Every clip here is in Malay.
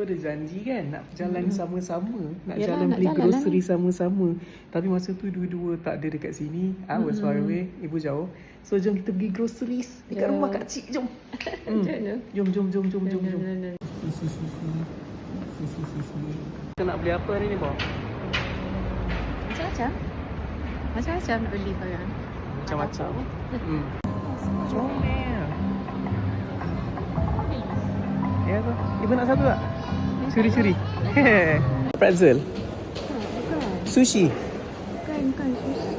Ada janji kan nak berjalan sama-sama, nak Yalah, jalan nak beli jalan grocery sama-sama. Tapi masa tu dua-dua tak ada dekat sini. I was far away, ibu jauh. So jom kita pergi groceries dekat rumah kak cik, jom. Jom. Kita nak beli apa hari ni, Bob? Macam-macam. Macam-macam nak beli barang. Macam-macam. Comel. Ya tu. Ibu nak satu tak? Curi-curi. Pretzel. Sushi. Bukan sushi.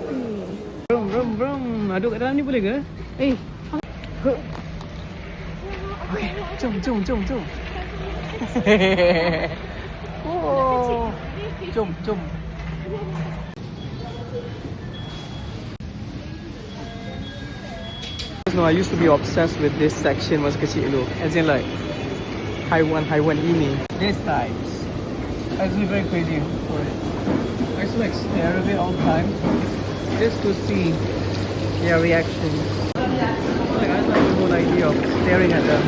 Brom. Aduk kat dalam ni boleh ke? Okay, jom. Oh. Jom. No, I used to be obsessed with this section masa kecil dulu. As in like haiwan ini. These types. I was very crazy for it. I used to like stare at it all the time just to see their reaction. Like I like the whole idea of staring at them.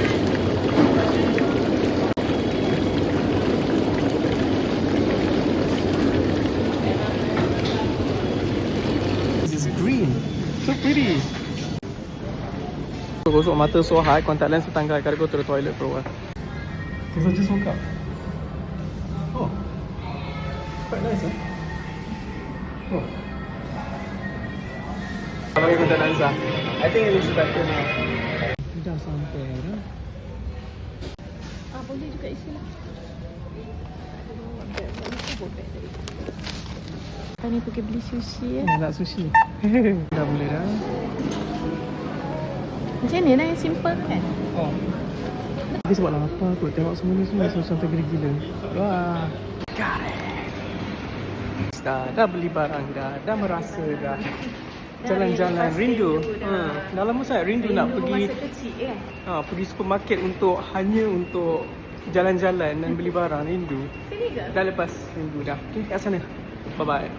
This is green. So pretty. Gosok mata so hard, contact lens tertanggal. Gotta go to the toilet for a while. So just woke up. Oh, quite nice, eh? Oh. Pakai contact lens lah. I think it looks better now. Dah sampai dah. Boleh juga isi lah. Ni pergi beli sushi ya. Nak sushi. Dah boleh dah. Macam ni lah yang simple kan? Oh. Tapi sebab lapar kot. Tengok semua ni semua macam tergila-gila. Wah. Got it. Dah beli barang dah. Dah merasa dah. Jalan-jalan rindu. Dah lama saya rindu nak pergi. Masa kecil kan? Pergi supermarket hanya untuk jalan-jalan dan beli barang. Rindu. Sini ke? Dah lepas rindu dah. Okay, kat sana. Bye-bye.